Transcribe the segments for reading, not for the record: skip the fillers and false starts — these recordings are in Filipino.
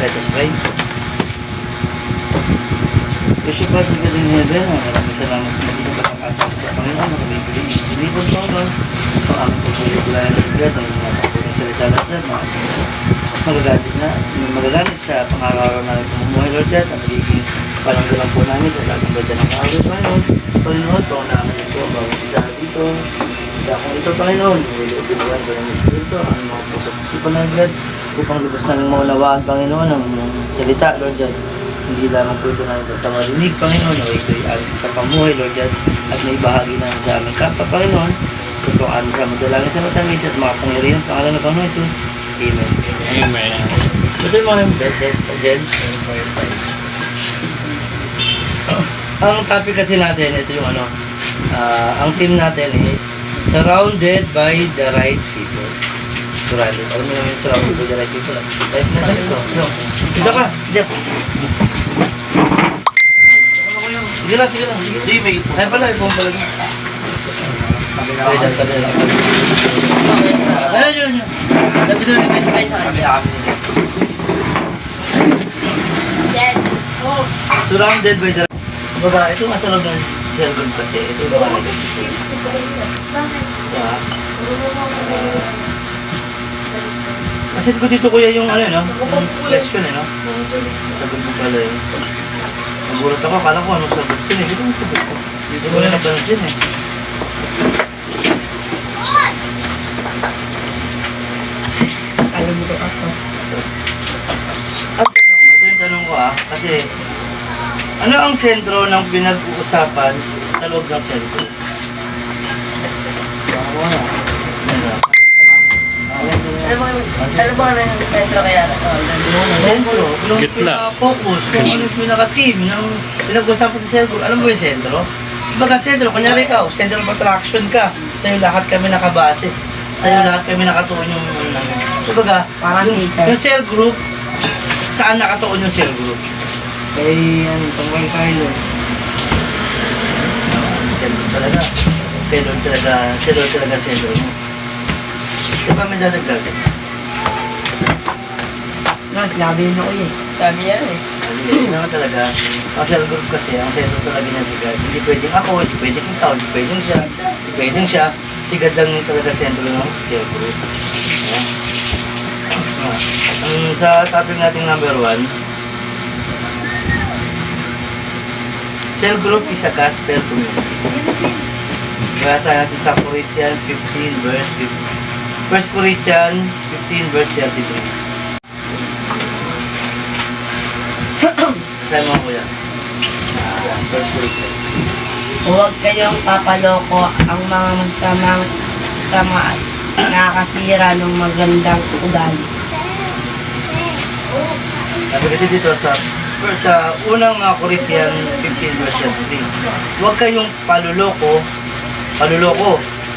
let us pray. Bishop Pastor God in Heaven, maraming salamat sa isang pagkakataon sa Panginoon na kami piling sinibod po, Lord. Ang aming pagpuligulan ng God, ang mga pagpuling salita natin, magagamit sa pangaraw namin pumumuhay, Lord God, ang magiging palanggalang po namin sa lahat ng ganda ng kaaway, Panginoon. Panginoon, po namin ito, ang bawang isa dito. Kung ito, Panginoon, binuwan ko ng Espiritu, ang mga pusap-isipan ng God, upang lubos namin maunawaan, Panginoon, ang salita, Lord God. Hindi lamang po ito namin sa marinig, Panginoon, na ito'y aling sa pamuhay, Lord God, at may bahagi namin sa aming kapwa, Panginoon. Ito ang aming sa madalangin sa matamis at mga pangyarihan, pangalan ng Panginoon Jesus. Amen. Amen. Ito yung mga bed, Jen. Ang topic kasi natin, ito yung ano, ang team natin is surrounded by the right people. Surrounded. Alam mo naman yung surrounded by the right people. Right na ito. Dito ka. Dito. Sige lang, sige lang. Sige, may ipon. Ay pala, ipon pala. Ay, dyan, sabi na lang. Ay, yun. Sabi na lang. Ay, sa kami na kami. Surrounded by the... Baga, ito nga sa loob ng cellphone kasi. Ito yung mga nag-ipon. Asit ko dito kuya yung ano, no? Yung question, no? Sagot mo pala yun. Nagulat ako, akala ko anong sagot ko, eh. Dito mo sagot ko. Dito mo na napansin, eh. Alam mo ito ako. At tanong, ito yung tanong ko, kasi ano ang sentro ng pinag-uusapan sa loob ng cellphone? Ano ba na yung sentro kaya? Sentro, yung Gitna. pinaka-focus, kung ano yung pinaka-team ng pinag-uusapan sa cellphone, alam mo yung sentro? Baga sentro, kunyari ikaw, center of attraction ka, sa'yo lahat kami nakabase, sa'yo lahat kami nakatuon yung so baga, Parang teacher. yung cell group, saan nakatuon yung cell group? Kaya ano, tungkol kayo. Cell group talaga. Cell group talaga cell group mo. Di ba may dadagdag? No, sinabi yun ako eh. Sabi yan eh. Hindi naman talaga. Ang cell group kasi, ang cell group talaga niyan si God. Hindi pwedeng ako, hindi pwedeng ikaw, hindi pwedeng siya, hindi pwedeng siya. Si God lang yung talaga sentro ng cell group. Ayan. Sa topic nating number 1, cell group is a gospel community. Basa natin sa Corinthians 15 verse 50. 1 Corinthians 15 verse 33. Kasama mo kuya. 1 Corinthians. Huwag kayong papaloko ang mga masama at nakakasira ng magandang ugali. Sabi kasi dito sa unang Corinthians 15 verse 33. Huwag kayong paluloko.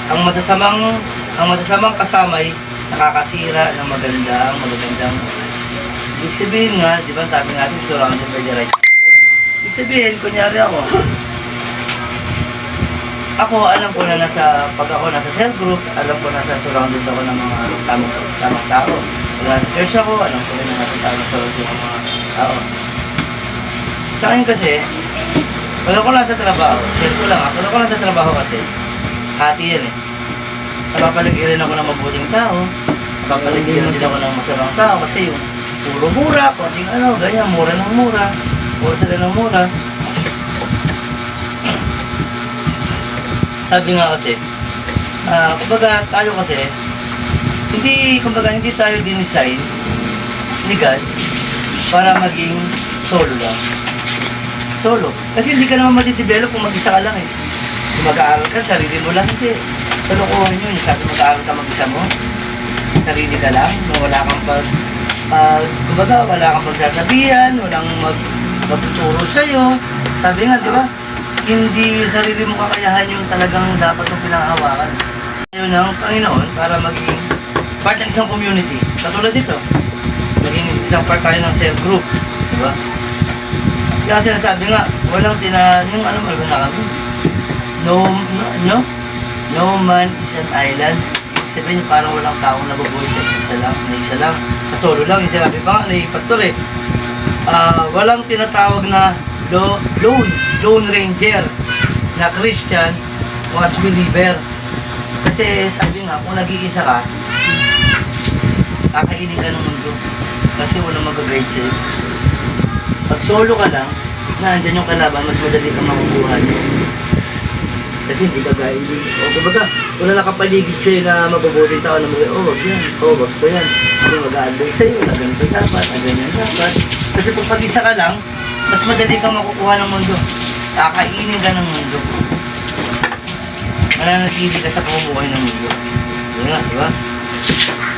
Ang masasamang kasamay nakakasira ng magagandang. Ibig sabihin nga, di ba, sabi natin surrounded by the right people. Ibig sabihin, kunyari ako alam ko na pag ako nasa cell group, alam ko nasa surrounded ako ng mga tamang tao. Pag nasa church ako, alam ko na nasa surrounded ng mga tao. Sa akin kasi, pag ako nasa trabaho, share ko lang pag ako nasa trabaho kasi, hati yan eh. Napapaligiran ako ng mabuting tao, napapaligiran din ako ng masamang tao kasi yung puro mura, konting ganyan, mura ng mura, puro sila ng mura. Sabi nga kasi, kumbaga tayo kasi, hindi tayo dinesign ni God para maging solo lang. Solo. Kasi hindi ka naman matidevelop kung mag-isa ka lang eh. Kung mag-aaral ka, sarili mo lang, hindi. Talukuhan yun. Sabi mag-aaral ka mag-isa mo, sarili ka lang, wala kang kumbaga, wala kang pagsasabihan, walang magtuturo sa'yo. Sabi nga, di ba? Hindi sarili mo kakayahan yung talagang dapat mong pinangahawakan. Ayaw ng Panginoon para maging part ng isang community. Katulad dito, maging isang part tayo ng cell group. Di ba? Kaya sinasabi nga, walang yung ano na kami. No man is an island. Ibig sabihin niyo parang walang taong nabubuhay sa isa lang. Na solo lang, yung sinabi pa nga ni Pastor eh. Walang tinatawag na lone ranger na Christian o as believer. Kasi sabi nga, kung nag-iisa ka, kakainin ka ng mundo. Kasi walang mag-guide sa'yo. Pag solo ka lang, naandyan yung kalaban, mas madali kang makukuha niyo. Kasi hindi o kumbaga, wala nakapaligid sa'yo na mabubuting tao na wag yan, wag ko yan. Hindi mag-a-advise sa'yo na ganito dapat, na ganyan dapat. Kasi kung pag-isa ka lang, mas madali kang makukuha ng mundo. Kakainin ka ng mundo. Mananatili ka sa pamumuhay ng mundo. Yun nga, di ba?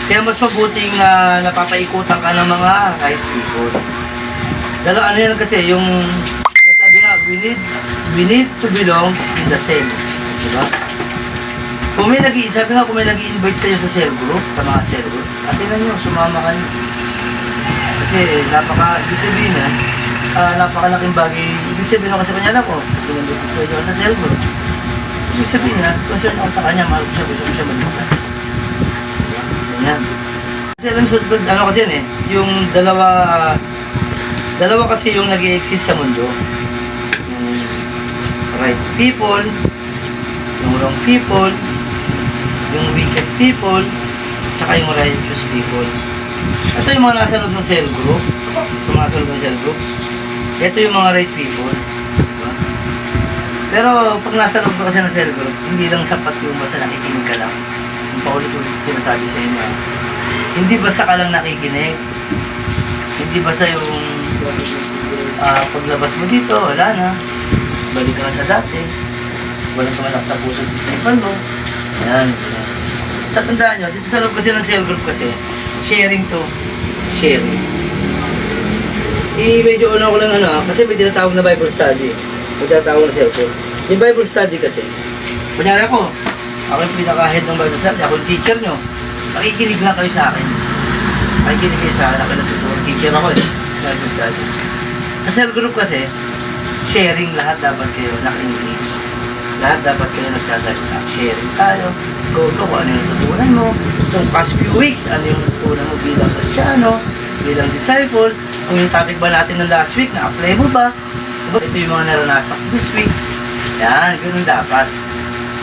Kaya mas mabuting napapaikutan ka ng mga right people. Ano yan kasi, yung sabi nga, we need to belong in the cell. Diba? Kung may sabi nga, kung may nag-i-invite sa'yo sa cell group, sa mga cell group, atinan nyo, sumama kayo. Kasi ibig sabihin na, napakalaking bagay. Ibig sabihin ako sa kanya lang ko, pinag-invite ko kayo sa cell group. Ibig sabihin na, concern ako sa kanya, mahal ko siya, gusto ko siya magbukas. Ganyan. Kasi alam sa, kasi yan eh, yung dalawa kasi yung nag-i-exist sa mundo. Yung right people, yung wrong people, yung wicked people, tsaka yung righteous people. Ito yung mga nasa loob ng cell group. Yung mga nasa loob ng cell group. Ito yung mga right people. Diba? Pero pag nasa loob ka kasi ng cell group, hindi lang sapat yung basta nakikinig ka lang. Yung paulit-ulit sinasabi sa inyo. Hindi basta ka lang nakikinig. Hindi basta yung paglabas mo dito, wala na. Balik ka na sa dati. Walang tumalak sa puso at isipan mo. Ayan. Sa tandaan nyo, dito sa loob kasi ng cell group kasi, sharing to. Sharing. Medyo una ko lang kasi may tinatawag na Bible study. May tinatawag na cellphone. Yung Bible study kasi, kunyari ako yung pinaka-head ng Bible study, ako yung teacher nyo. Nakikinig lang kayo sa akin. Nakikinig kayo sa akin, ako yung teacher ako eh. Bible study. Sa cell group kasi, sharing lahat dapat kayo naka-engage. Lahat dapat kayo nagsasalita. Sharing tayo. Go kung ano yung natutunan mo. Itong past few weeks, ano yung natutunan mo bilang Kristyano, bilang disciple. Kung yung topic ba natin ng last week, na-apply mo ba? Ito yung mga naranasan this week. Yan, ganun dapat.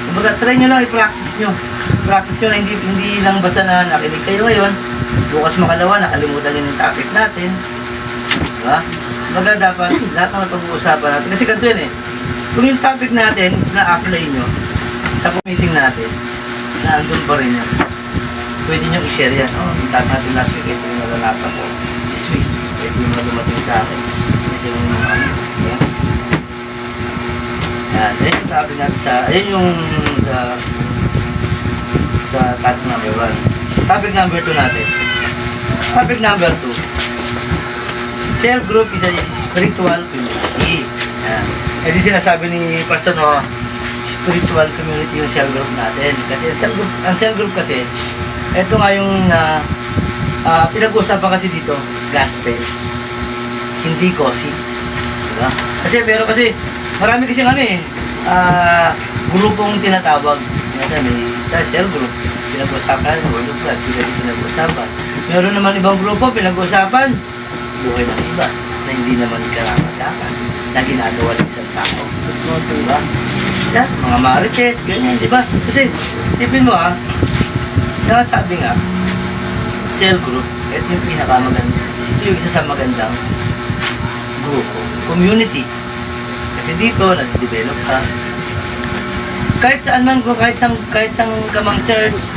Kumbaga, try nyo lang, i-practice nyo. Practice nyo na hindi lang basta na nakinig kayo ngayon. Bukas makalawa, nakalimutan nyo yung topic natin. Diba? Kumbaga, dapat lahat ng pag-uusapan natin. Kasi ganito yan eh. Kung yung topic natin is na-apply nyo sa meeting natin, na andun pa rin yan. Pwede nyo i-share yan. Yung topic natin last week, ito yung naranasan ko. This week, ito yung mga dumating sa akin. Ito yung mga yan. Yan, yan yung topic natin ayan yung sa topic number 1. Topic number 2 natin. Topic number 2. Cell group is a spiritual community. Yan. Ito sinasabi ni Pastor spiritual community yung cell group natin. Kasi ang cell group kasi, ito nga yung pinag-uusapan kasi dito, gospel. Hindi gossip. Diba? Kasi pero kasi, marami kasi grupong tinatawag. May cell group. Pinag-uusapan, Word of God, sila yung pinag-uusapan. Meron naman ibang grupo, pinag-uusapan, buhay ng iba, na hindi naman karapatan na ginagawa ng isang tao. Diba? Yan, mga marites, ganyan, diba? Kasi, tipin mo sabi nga, cell group, ito yung pinakamaganda. Ito yung isa sa magandang grupo, community. Kasi dito, nag-develop ka. Kahit saan man, kahit saan ka mang church,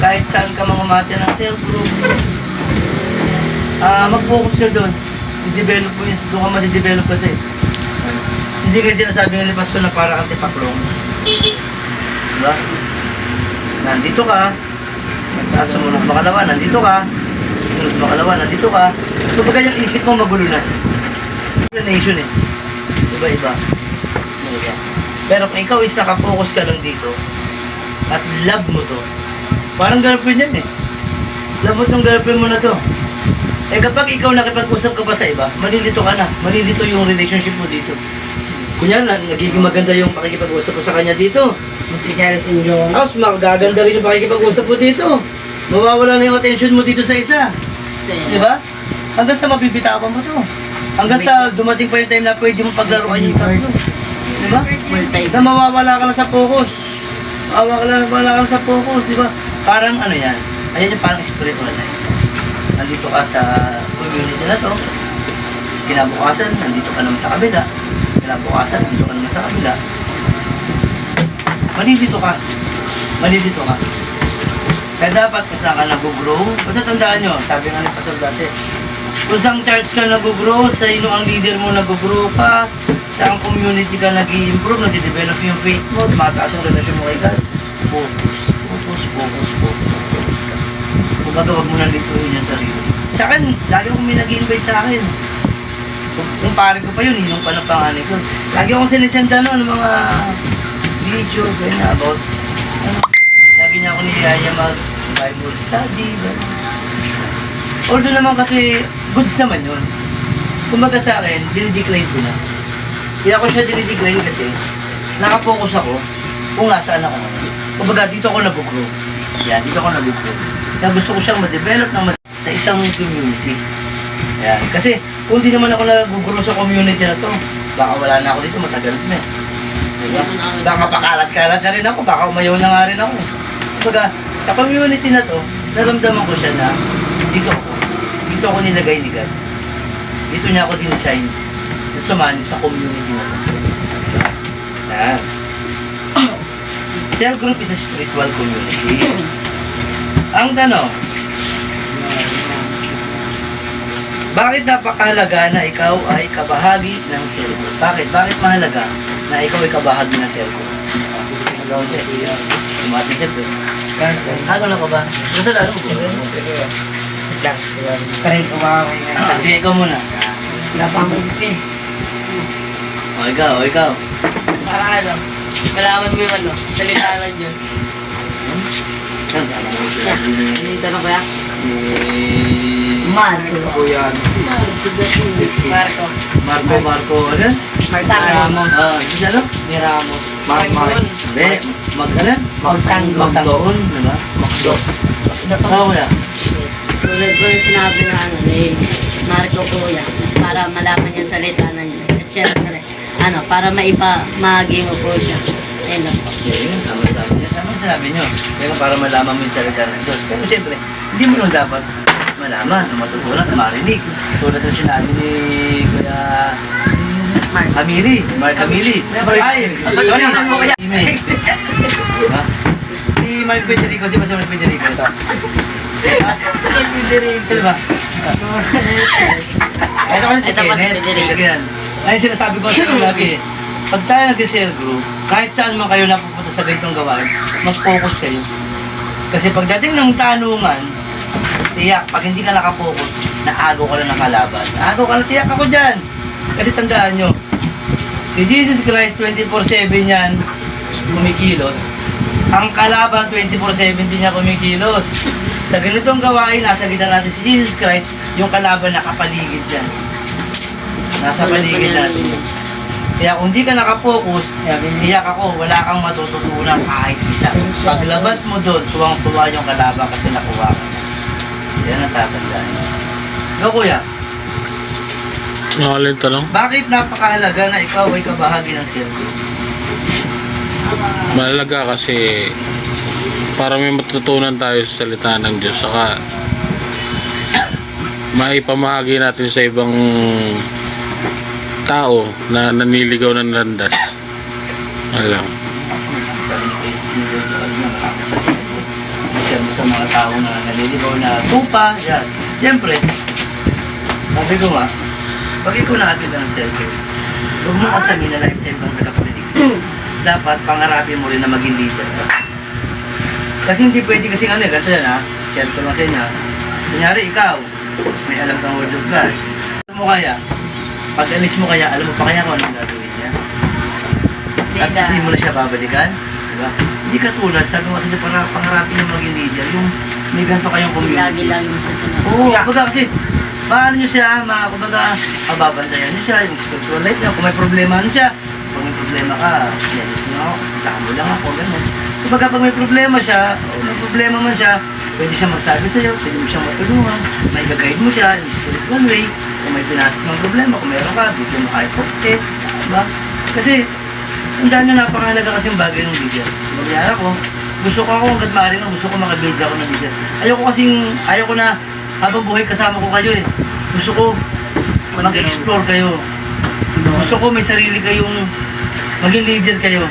kahit saan ka mang umati ng cell group, mag-focus ka doon. I-develop mo yun. Doon ka ma-develop kasi. Hindi kasi sinasabi nga ni Pastor na para kang tipaklong. Diba? Nandito ka. Nagtaas mo ng makalawa. Nandito ka. Sunod makalawa. Nandito ka. So baga yung isip mo magulo na. Nation eh. Iba-iba. Pero kung ikaw is nakapokus ka lang dito at love mo to, parang girlfriend yan eh. Love mo tong girlfriend mo na to. Kapag ikaw nakipag-usap ka pa sa iba, malilito ka na. Malilito yung relationship mo dito. Kunya, nagiging maganda yung pakikipag-usap mo sa kanya dito. Masisira sa inyo. Tapos magaganda rin yung pakikipag-usap mo dito. Mawawala na yung attention mo dito sa isa. Di ba? Hanggang sa mabibitawan mo to. Hanggang sa dumating pa yung time na pwede mong paglaruan yung tatlo. Di ba? Na mawawala ka na sa focus. Mawawala ka na sa focus, di ba? Parang ano yan. Ayan yung parang spiritual life. Nandito ka sa community na to. Kinabukasan, nandito ka naman sa kabila. Kinabukasan, nandito ka naman sa kabila. Malilito ka. Malilito ka. Kaya dapat kung saan ka nag-grow, basta tandaan nyo, sabi nga ni Pastor dati, kung saan church ka nag-grow, sa ino ang leader mo nag-grow ka, sa ang community ka nag-i-improve, nag-develop yung faith mo, tumataas yung relasyon mo kay God, focus ka. Kumbaga, wag mo nang lituin yung sarili. Sa akin, lagi akong may nag-invite sa akin. Kung pare ko pa yun, hinong pa ng panganay ko. Lagi akong sinisenda ng mga video, ganyan, about, lagi niya ako niyaya mag-Bible study, ganyan. Although naman kasi, goods naman yun. Kumbaga sa akin, dinidecline ko na. Hindi ako siya dinidecline kasi, nakapokus ako kung nasaan ako ngayon. Kumbaga, dito ako nag-grow. Yan, dito ako nag-grow. Kaya gusto ko siyang ma-develop sa isang community. Yan. Kasi, kung di naman ako nag-grow sa community na to, baka wala na ako dito, matagal na eh. Diba? Baka pakalat-kalat na rin ako, baka umayaw na nga rin ako. Kumbaga, sa community na to, naramdaman ko siya na dito ako nilagay ni God. Dito niya ako dinesign na sumanib sa community na to. Yan. Cell group is a spiritual community. Ang tanong, bakit napakahalaga na ikaw ay kabahagi ng cell group? Bakit? Bakit mahalaga na ikaw ay kabahagi ng cell group? Tumating dyan, bro. Ano na ka ba? Gusto na, ano? Karin ko ba ako yan? Sige, ikaw muna. Wala pa akong isipin. O, ikaw. Para ano, malaman mo yung ano, salita ng Diyos. Salita na kaya? Marco. Marco, ano? Marta Ramos. Ano? Ni Ramos. Hindi, magtanggol, di ba? Oo, wala. Tulad ko yung sinabi na ano, ni Marco Kuya, para malaman yung salita ng Diyos. At syempre, para maipamahagi mo po siya. Ayun lang po. Yun, tama yung sinabi nyo. Pero para malaman mo yung salita ng Diyos. Pero siyempre, hindi mo lang dapat malaman, matutunan, marinig. Tulad ng sinabi ni Kuya Mark Camili. Ay, sorry. Email. Ha? Si Mark Federico, si Pastor Mark Federico. Diba? Ito kasi si Kenneth. Ayun sinasabi ko sa lagi. Pag tayo nag-share group, kahit saan man kayo napupunta sa ganitong gawain, mag-focus kayo. Kasi pagdating ng tanungan, tiyak, pag hindi ka nakapokus, naagaw ka lang ng kalaban. Naagaw ka na, tiyak ako dyan. Kasi tandaan nyo, si Jesus Christ 24/7 yan kumikilos. Ang kalaban 24/7 din niya kumikilos. Sa ganitong gawain, nasa gitna natin si Jesus Christ, yung kalaban nakapaligid dyan. Nasa paligid natin. Kaya kung di ka nakapokus, tiyak ako, wala kang matututunan kahit isa. Paglabas mo doon, tuwang-tuwa yung kalaban kasi nakuha ka. Yan ang tatandaan niya. Go, Kuya. Nakalit tanong. Bakit napakahalaga na ikaw ay kabahagi ng circle? Mahalaga kasi para may matutunan tayo sa salita ng Diyos, saka maipamahagi natin sa ibang tao na naniligaw ng landas. Ano lang. Sabi ni Kuya, sa mga tao na naliligaw na tupa, yan. Siyempre, sabi ko nga, bakit ko natin ng circle? Huwag mo kasamin na lifetime kang tagapalilig. Dapat pangarapin mo rin na maging leader ka. Kasi hindi pwede kasi ganito yan ha. Share ko lang sa inyo. Kunyari ikaw, may alam kang word of God. Alam mo kaya, pag alis mo kaya, alam mo pa kaya kung anong gagawin niya? Tapos hindi mo na siya babalikan. Diba? Hindi katulad, sabi mo sa inyo, para pangarapin yung maging leader, yung may ganito kayong community. Lagi-lagi mo siya tinatawag. Oo, kumbaga kasi, paano nyo siya, kumbaga, mababantayan nyo siya, yung spiritual life niya, kung may problema siya, Pag may problema ka, medyo mo ako, tama mo lang ako, gano'n. Kumbaga pag may problema siya, o may problema man siya, pwede siya magsabi sa'yo, pwede mo siyang matulungan, may gagayad mo siya in spiritual way, kung may pinasas ng problema, kung meron ka, bigyan mo kahit okay, diba? Kasi, tandaan nyo, napakahalaga kasi yung bagay ng leader. Magyara ko, gusto ko ako hanggat maaari nga, gusto ko makabuild ako ng leader. Ayaw ko na habang buhay kasama ko kayo eh. Gusto ko mag-explore kayo. Gusto ko may sarili kayong maging leader kayo.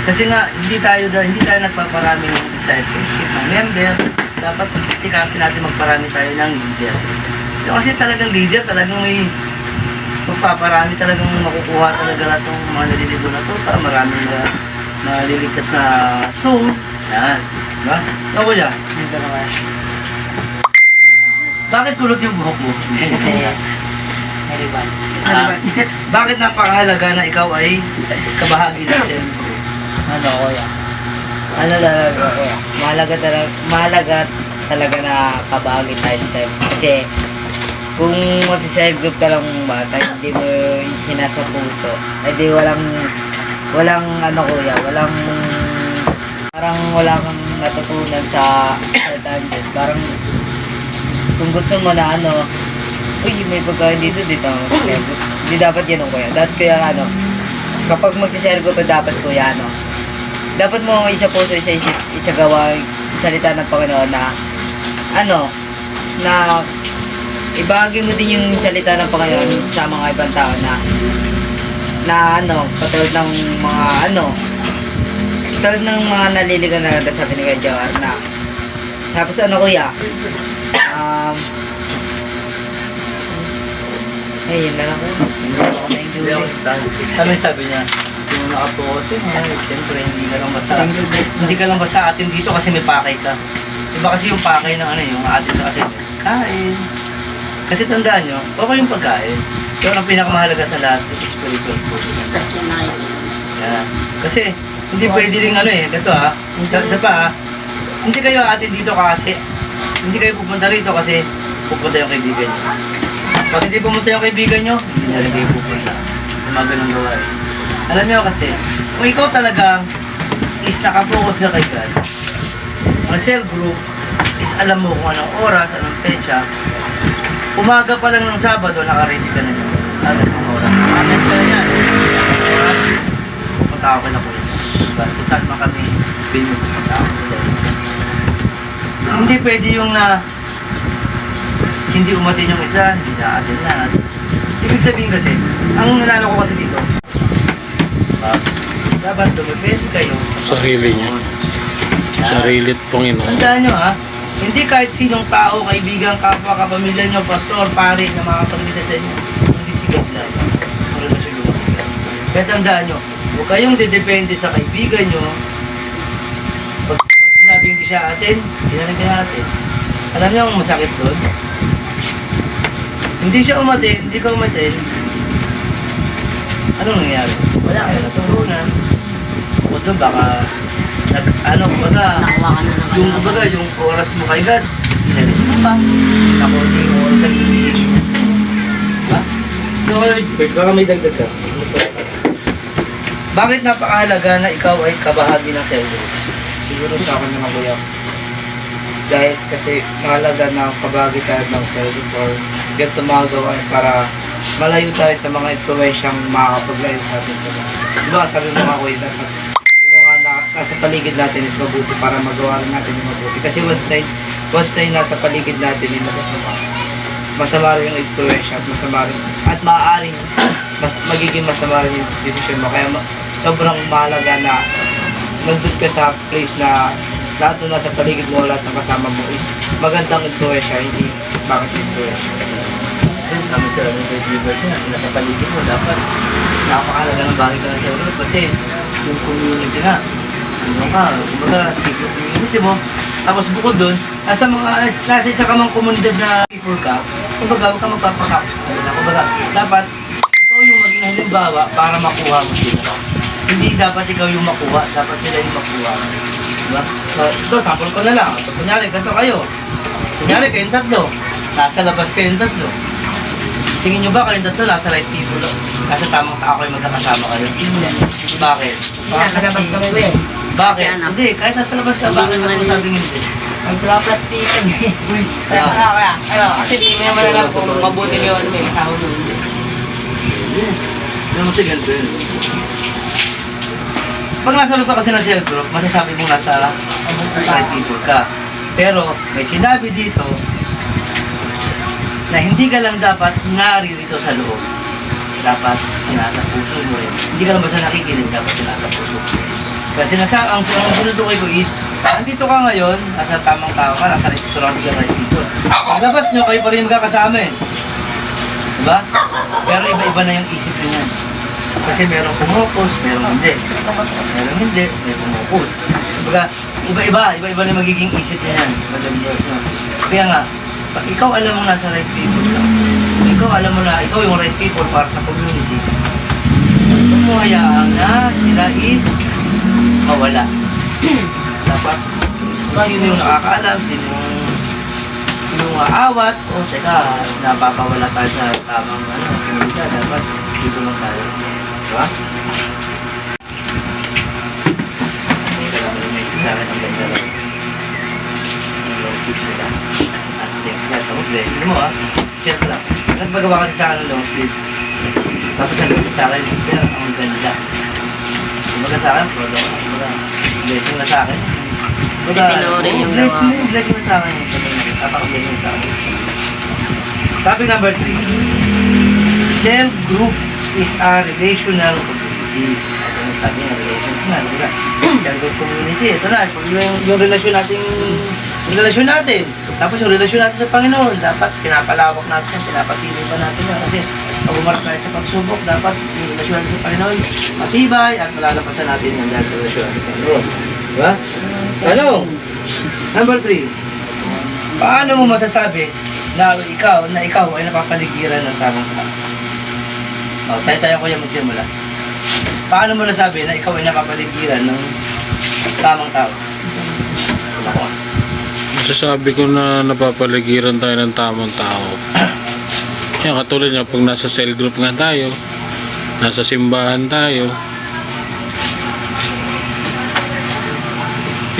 Kasi nga, hindi tayo nagpaparami ng discipleship ng member. Dapat sikapin natin magparami tayo ng leader. So, kasi talagang leader, talagang may magpaparami, talagang makukuha talaga na itong mga naliligo na ito para marami na maliligtas na soul. Yan. Diba? Ako yan. Dito naman. Bakit kulot yung buhok mo? Kasi, Heriban. Bakit napakahalaga na ikaw ay kabahagi ng sentro? Ano, kuya? Ano talaga, kuya? Mahalaga talaga na kabahagi tayo sa kasi kung magsiself group ka lang bata, hindi mo sinasa puso, ay di walang ano kuya, parang wala kang natutunan sa Diyos. Parang kung gusto mo na ano, uy, may pagkain dito, hindi dapat yan kuya. Dapat kaya ano, kapag magsiself group dapat kuya ano, dapat mo isa puso, isa isip, isa gawa, salita ng Panginoon na ano, na ibahagi mo din yung salita ng Panginoon sa mga ibang tao na ano, katulad ng mga ano, katulad ng mga naliligaw na sabi ni Kuya Jawar na tapos ano kuya, yun na lang ko. Hindi ako kami sabi niya, yung nakaposin mo, siyempre hindi ka lang basta atin dito kasi may pakay ka. Iba kasi yung pakay ng ano, yung atin na kasi kain. Kasi tandaan nyo, okay yung pagkain. Pero ang pinakamahalaga sa lahat is spiritual food. Tapos yung nakikita. Yan. Kasi hindi pwede rin ano eh, ito isa pa hindi kayo atin dito kasi, hindi kayo pupunta rito kasi pupunta yung kaibigan nyo. Pag hindi pumunta yung kaibigan nyo, hindi na rin kayo pupunta. Yung mga ganun gawain. Alam nyo kasi, kung ikaw talaga is nakapokus na kay God, ang cell group is alam mo kung anong oras, anong petsa, umaga pa lang ng Sabado, naka-ready ka na dyan. Alam mo oras. Amen ka na yan. Oras, pupunta ako na po rin. Diba? Kung saan man kami, binyo pupunta ako sa hindi pwede yung na hindi umatin yung isa, hindi na atin lahat. Ibig sabihin kasi, ang nalala ko kasi dito, dapat dumipend kayo Sarili niya. Sarili at Panginoon. Tandaan nyo hindi kahit sinong tao, kaibigan, kapwa, kapamilya nyo, pastor, pare, na makapagmita sa inyo, hindi si God lang. Ang relasyon nyo makikinig. Kaya tandaan nyo, huwag kayong didepende sa kaibigan nyo. Pag sinabing hindi siya atin, hindi na rin atin. Alam niyo ang masakit doon? Hindi siya umatin, hindi ka umatin. Anong nangyayari? Wala kayo natutunan. Bukod doon, baka kumbaga, Nakuha ka na naman. yung oras mo kay God, inalis mo pa. Nakunti yung oras ang hihingin niya sa inyo. Diba? Baka may dagdag ka. Bakit napakahalaga na ikaw ay kabahagi ng cell group? Siguro sa akin naman kuya. Dahil kasi mahalaga na kabahagi tayo ng cell group or ganito mga gawain para malayo tayo sa mga influensyang makakapaglayo sa atin. Diba sabi mo nga kuya, dapat yung mga nasa paligid natin is mabuti para magawa rin natin yung mabuti. Kasi once na yung nasa paligid natin yung masama rin yung influensya at masama rin at maaaring magiging masama rin yung decision mo. Kaya sobrang mahalaga na nandun ka sa place na lahat na nasa paligid mo, lahat ng kasama mo is magandang influensya, hindi bakit influensya. Kami sa River niya, nasa paligid mo, dapat napakahalaga ng bagay ka na sa River kasi yung community nga, kumbaga, secret community mo. Tapos bukod doon, nasa isa ka mang komunidad na people ka, kumbaga, huwag ka magpapasakos sa kanila. Kumbaga, dapat ikaw yung maging halimbawa para makuha mo sila. Hindi dapat ikaw yung makuha, dapat sila yung makuha. Diba? So, ito, sample ko na lang. So, kunyari, ganito kayo. Kunyari, kayong tatlo. Nasa labas kayong tatlo. Tingin nyo ba kayong tatlo nasa right people? Nasa tamang tao kayo magkakasama kayo? Bakit? Nakakalabas kami ba eh. Bakit? Kasi ano? Hindi, kahit nasa labas ka, bakit ako sabing hindi? Nagplaplastikan eh. Kaya, Kasi di mo naman alam kung mabuti mo yung may kasama mo. Ano mo ganito yun? Pag nasa loob ka kasi ng cell group, masasabi mo nasa right people ka. Pero may sinabi dito na hindi ka lang dapat naririto sa loob. Dapat sinasa puso mo rin. Hindi ka lang basta nakikinig, dapat sinasa puso mo. Kasi ang sinutukoy ko is, andito ka ngayon, nasa tamang tao ka, nasa right people, hindi ka right people. Paglabas nyo, kayo pa rin magkakasama eh. Diba? Pero iba-iba na yung isip nyo yan. Kasi merong pumupos, merong hindi. Merong hindi, may pumupos. Diba, iba-iba na magiging isip nyo yan. Madam Girls, no? Kaya nga, pag ikaw alam mo nasa right people ka, ikaw alam mo na ikaw yung right people para sa community, huwag mo hayaan na sila is mawala. Dapat, yun yung nakakaalam, sino yung aawat, o teka, napapawala tayo sa tamang komunidad, dapat dito lang tayo. Diba? Sa akin ang ganda lang. Yung long sleeves nila. As next nga, ito, blessing mo check lang. Nagpagawa kasi sa akin ng long sleeve. Tapos nagpagawa sa akin, pero ang ganda. Kumbaga sa akin, blessing na sa akin. Kasi pinuri yung Blessing na sa akin. Napaka-blessing sa akin. Topic number 3. Cell group is a relational community. Ito yung sabi niya, relations na. Diba? Cell group community. Ito na, yung relasyon natin. Tapos yung relasyon natin sa Panginoon, dapat pinapalawak natin, pinapatibay pa natin yan. Kasi pag umarap tayo sa pagsubok, dapat yung relasyon natin sa Panginoon matibay at malalampasan natin yan dahil sa relasyon natin sa Panginoon. Diba? Tanong! Number 3. Paano mo masasabi na ikaw ay napapaligiran ng tamang tao? Sa'yo tayo kuya magsimula. Paano mo nasabi na ikaw ay napapaligiran ng tamang tao? Ako. Masasabi ko na napapaligiran tayo ng tamang tao. Yan, katulad niya, pag nasa cell group nga tayo, nasa simbahan tayo,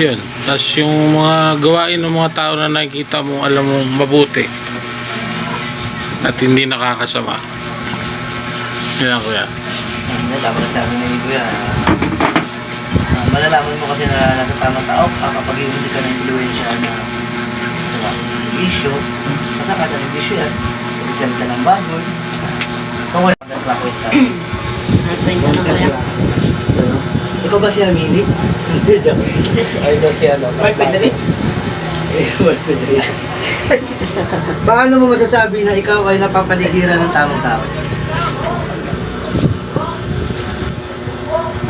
yun. Tapos yung mga gawain ng mga tao na nakikita mo, alam mo mabuti at hindi nakakasama. Yan ang kuya. Dapat sabi ni Kuya, malalaman mo kasi na nasa tamang tao kapag hindi ka ng influensya na sa issue, masakad ang issue yan. Pag-send ka ng bad words, kung wala ka clockwise tayo. Ikaw ba si Amili? Hindi, joke. Ay, ito siya, no? Mark Pedri. Paano mo masasabi na ikaw ay napapaligiran ng tamang tao?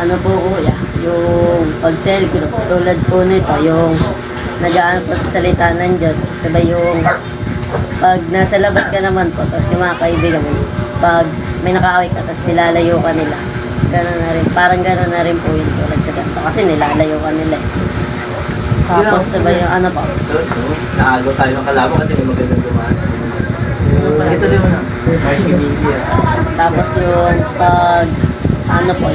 Ano po kuya, yung pag-cell group, tulad po nito, yung nag-aano po sa salita ng Diyos, sabay yung pag nasa labas ka naman po, tapos yung mga kaibigan mo, pag may nakaaway ka, tapos nilalayo ka nila, gano'n na rin, parang gano'n na rin po yun tulad sa ganito, kasi nilalayo ka nila eh. Tapos sabay yung ano po, Naagaw tayo ng kalaban kasi may magandang dumaan. Ito din mo na. tapos yung pag, ano po,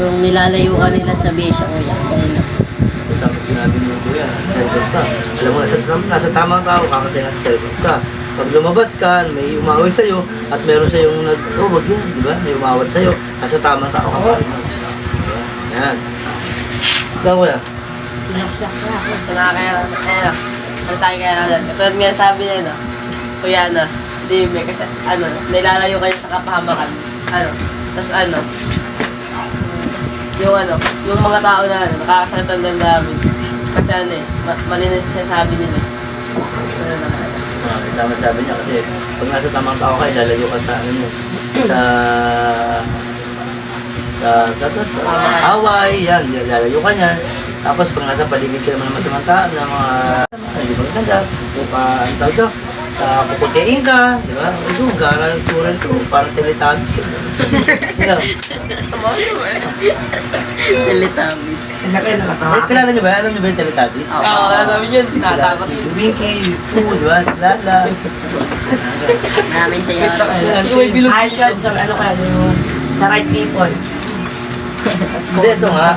yung nilalayo ka nila sa bisyo, kuya, ganun na. Tapos sinabi mo, Kuya, self-help ka. Alam mo, nasa tamang tao ka kasi nasa self-help ka. Pag lumabas ka, may umaway sa'yo, at meron sa'yong wag yun, di ba? May umawat sa'yo, nasa tamang tao ka pa rin. Diba? Yan. Ikaw, Kuya. Kaya, ano sa akin kaya lang. Katulad nga sabi niya, no? Kuya, no? Hindi, may kasi, nilalayo kayo sa kapahamakan. Tapos yung mga tao na nakakasakit ang damdamin. Kasi malinis siya sabi nila. Tama sabi niya kasi pag nasa tamang tao ka, ilalayo ka sa sa away, yan, ilalayo ka niyan. Tapos pag nasa paligid ka naman ng masamang tao, ng mga hindi maganda, yung puputiin ka, di ba? Ito, gara ng turan ko, parang Teletubbies yun. Di ba? Teletubbies. Kilala niyo ba? Alam niyo ba yung Teletubbies? Oo, alam niyo yun. Tinatakot Si Winky, Pooh, di ba? Lala. Maraming sayo. Ayos yan sa ano kaya yung sa right people. Hindi, ito nga.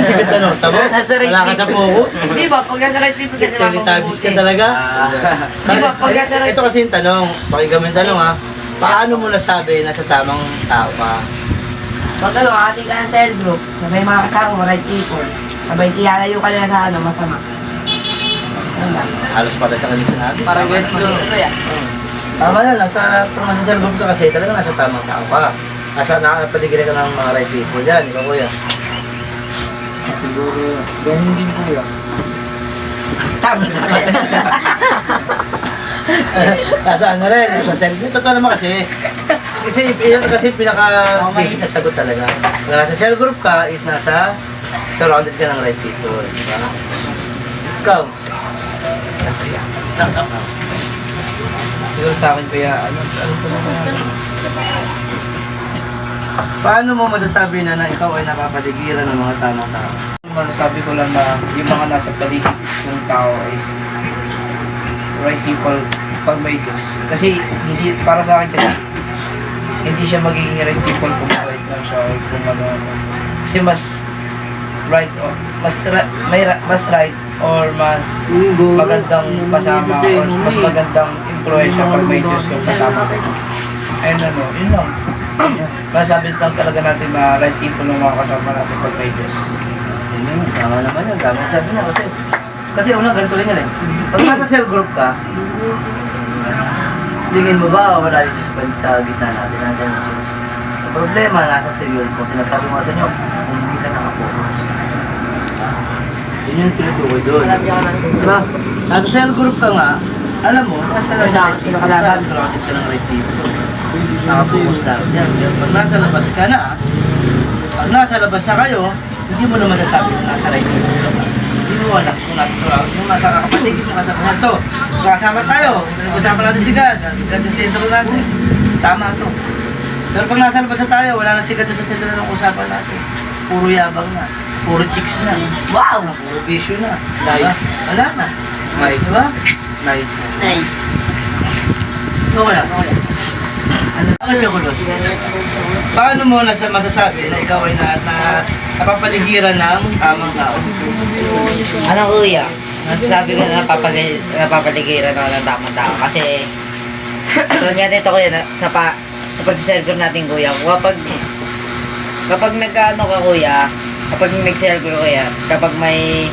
Sige, tanong, tamo? Nasa right Wala ka sa focus? Di ba? Pag nasa right people kasi Teletubbies ka talaga? Di ba? Pag nasa right Ito kasi yung tanong, pakinggan mo yung tanong ha. Paano mo nasabi na sa tamang tao ka? Pag ano, ating ka ng cell group, sabay mga kasama mo, right people, sabay ilalayo ka nila sa ano, masama. Halos pala sa kanila sinabi. Parang gets ko. Tama na, kung nasa cell group ka kasi, talaga nasa tamang tao ka. Nasa nakapaligiran ka ng mga right people dyan, di ba kuya? Siguro, ganyan din po yan. Nasa ano rin, nasa cell group. Totoo naman kasi. Kasi yun kasi pinaka-basic na sagot talaga. Kung nasa cell group ka, is nasa surrounded ka ng right people. Di ba? Ikaw? Siguro sa akin kaya, ano po naman? Paano mo masasabi na ikaw ay napapaligiran ng mga tamang tao? Masasabi ko lang na yung mga nasa paligid ng tao is right people pag may Diyos. Kasi hindi, para sa akin kasi, hindi siya magiging right people kung right lang siya o kung ano. Kasi mas right or mas right or mas magandang kasama or mas magandang influensya pag may Diyos yung kasama ko. And ano, yun lang. Masasabi lang talaga natin na right people yung mga kasama natin pag may Diyos. Yun, tama naman yun. Tama yung sabi niya kasi una ganito rin yan eh. Pag nasa cell group ka, tingin mo ba wala yung Diyos pa sa gitna natin, nandiyan yung Diyos? Ang problema nasa sa yun, kung sinasabi mo sa inyo, kung hindi ka nakapokus. Yun yung tinutukoy doon. Diba? Nasa cell group ka nga, alam mo, nasa right people ka, surrounded ka ng right people. Nakapokus na yan. Pag nasa labas ka na, pag nasa labas na kayo, hindi mo na masasabi kung nasa right people ka ba. Hindi mo alam kung nasa surrounded, kung nasa kakapaligid mo kasama na ito. Kasama tayo, kasama natin si God yung sentro natin. Tama to. Pero pag nasa labas na tayo, wala na si God sa sentro ng usapan natin. Puro yabang na, puro chicks na. Wow! Puro bisyo na. Nice. Wala na. Nice. Diba? Nice. Nice. Okay. Ano yung kulot? Paano mo masasabi na ikaw ay napapaligiran ng tamang tao? Ano kuya? Nasasabi ko na napapaligiran ako ng tamang tao kasi tulad nga dito kuya sa pag-cellgroup natin kuya kapag nagkaano ka kuya kapag nag-cellgroup kuya kapag may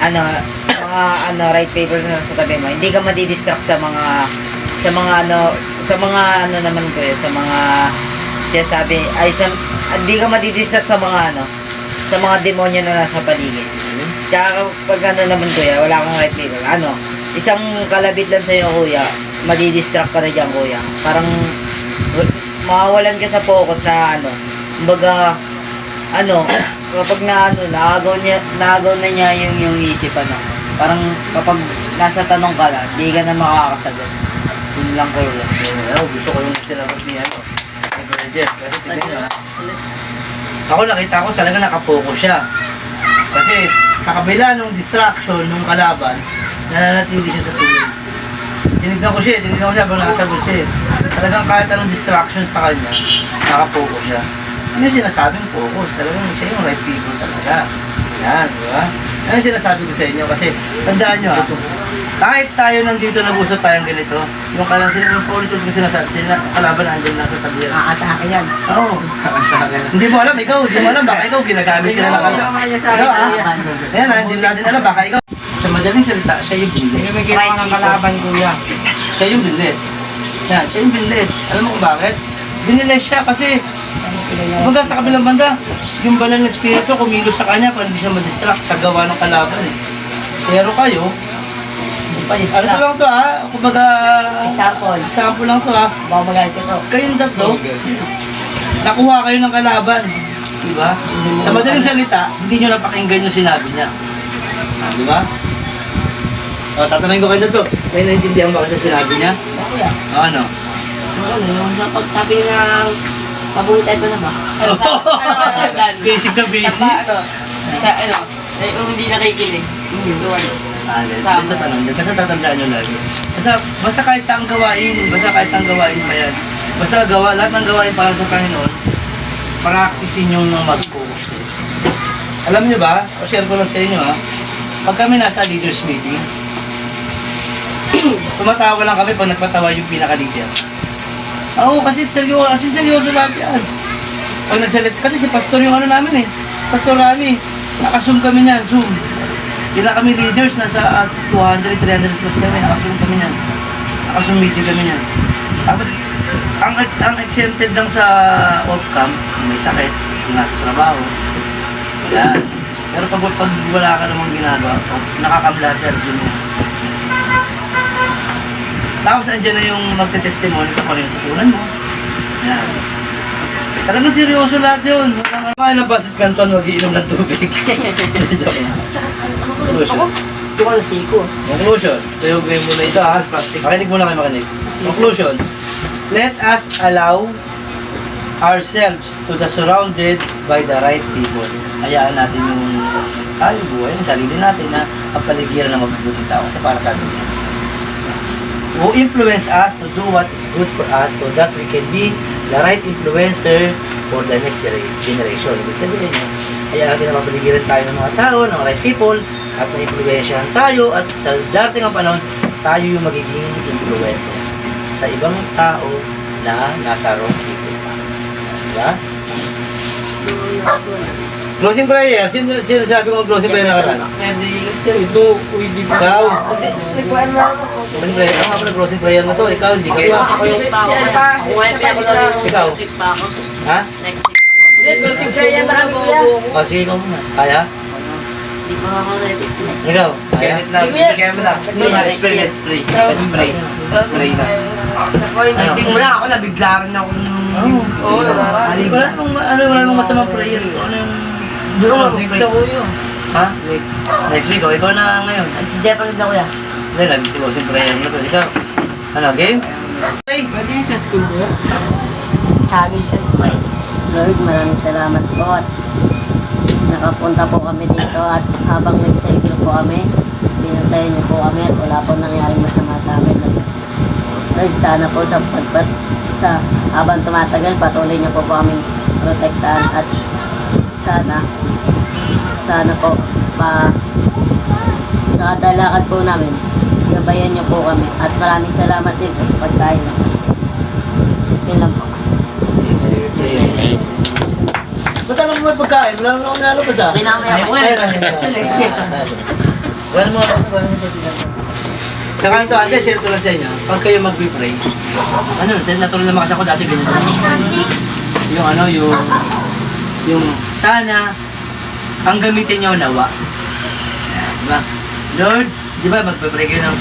mga right people na sa tabi mo hindi ka madidistract sa mga naman kuya sa mga sinasabi hindi ka madidistract sa mga demonyo na nasa paligid. Kaya pag naman kuya, wala akong right people. Isang kalabit lang sa'yo kuya, madidistract ka na dyan kuya. Parang mawawalan ka sa focus na kumbaga, kapag naagaw na niya yung isip Parang kapag nasa tanong ka na, di ka na makakasagot. Yun lang kuya. Gusto ko yung sinagot ni Jeff. Kasi tignan nyo ako nakita ko talaga nakapokus siya. Kasi sa kabila nung distraction nung kalaban, nananatili siya sa tuloy. Tinignan ko siya habang nakasagot siya. Talagang kahit anong distraction sa kanya, nakapokus siya. Ano yung sinasabing focus? Talagang siya yung right people talaga. Yan, di ba? Ano yung sinasabi ko sa inyo? Kasi tandaan nyo kahit tayo nandito nag-usap tayong ganito, yung political ko sinasabi, kalaban andyan lang sa tabi. Atake yan. Oo. Hindi mo alam, baka ikaw ginagamit ka na lang. Ayan hindi natin alam, baka ikaw. Sa madaling salita, siya yung bilis. May ginawa ng kalaban kuya. Siya yung bilis. Yan, siya yung bilis. Alam mo kung bakit? Binilis siya kasi, kumbaga sa kabilang banda, yung banal na espiritu kumilos sa kanya para hindi siya ma-distract sa gawa ng kalaban eh. Pero kayo, ano to lang to kumbaga, example lang to Baka magalit ko. kayong tatlo, nakuha kayo ng kalaban. Diba? Sa madaling salita, hindi nyo napakinggan yung sinabi niya. Diba? O, tatanungin ko kayo na to. May naintindihan ba kasi sinabi niya? Kuya, O, ano? yung sa pagsabi ng pabuhay ko na ba? Basic na basic. Kung hindi nakikinig. Ito tanong din. Basta tatandaan nyo lagi. Basta kahit saan gawain, pa yan. Basta lahat ng gawain para sa Panginoon, practicein yung mag-focus. Alam nyo ba, o share ko lang sa inyo ha, pag kami nasa leaders meeting, tumatawa lang kami pag nagpatawa yung pinaka-leader. Oo, kasi seryoso lahat yan. Pag nagsalit, kasi si pastor yung ano namin eh. Pastor kami, naka-zoom kami niyan, Zoom. Hindi na kami leaders, nasa 200, 300 plus kami, naka-zoom kami niyan. Naka-zoom meeting kami niyan. Tapos, ang exempted lang sa off-cam, may sakit, yung nasa trabaho. Yan. Pero pag wala ka namang ginagawa, nakakam-latter, Zoom mo. Tapos andyan na yung magte-testimony ka kung ano yung tutunan mo. Yan. Talagang seryoso lahat yun. Kaya ng Pasit Canton, mag-iinom ng tubig. Joke lang. Conclusion. Ito ka na siko. Conclusion. Tuyugin mo na ito ha. Makinig muna kayo makinig. Conclusion. Let us allow ourselves to the surrounded by the right people. Hayaan natin yung tayo buhay, yung sarili natin na kapaligiran ng mabubuting tao kasi para sa atin yan. Who influence us to do what is good for us so that we can be the right influencer for the next generation. Ibig sabihin niya, kaya natin na mapaligiran tayo ng mga tao, ng right people, at na-influensyahan tayo, at sa darating ang panahon, tayo yung magiging influencer sa ibang tao na nasa wrong people. Diba? Closing prayer. Sino sabi mo closing prayer na karan? Ito, uy, di ba? Ikaw? Nagkuhan na ako. Closing prayer. Ako nga pala closing prayer na to. Ikaw, hindi kayo. Ako yung pa ako. Ako lang. Ikaw? Next week pa ako. Ha? Next week pa ako. Hindi, closing prayer na kami kuya. O, sige ikaw muna. Kaya? Hindi pa ako ready. Ikaw? Kaya? Hindi kaya mo lang. Spray na. Spray na. Meeting mo lang ako, nabigla rin ako. Oo. Wala namang masamang prayer. Ano yung... Hindi ko mag-gusto ko yun. Ha? Next week, o ikaw na ngayon. Si Jeff ang na kuya. Hindi, nag-closing prayer na to. Ikaw? Ano, game? Okay. Pwede yung sa school mo? Saging siya. Lord, maraming salamat po at nakapunta po kami dito at habang nag-cycle po kami, pinuntayan niyo po kami at wala po nangyaring masama sa amin. Lord, sana po sa habang tumatagal, patuloy niyo po kami protektahan at sana po sa kadalakan po namin, gabayan niyo po kami at maraming salamat din po sa pagkain. Yun lang po. Ba't alam mo may pagkain? Wala naman ako nilalabas ah. Pinamaya ko Well mo. Saka ito, ate, share ko lang sa inyo. Pag kayo mag-pray, ano, natuloy naman kasi ako dati ganyan. Yung ano, yung sana, ang gamitin nyo nawa. Diba? Lord, di ba magpapray kayo ng,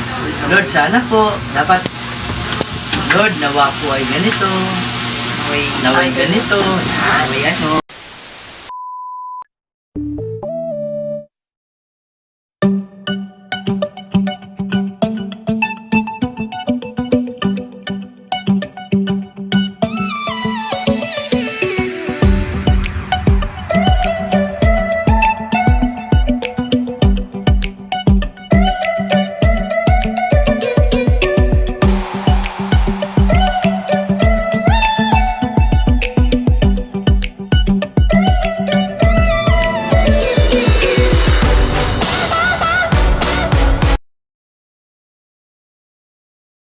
Lord, sana po, dapat, Lord, nawa po ay ganito, naway ganito, naway ano.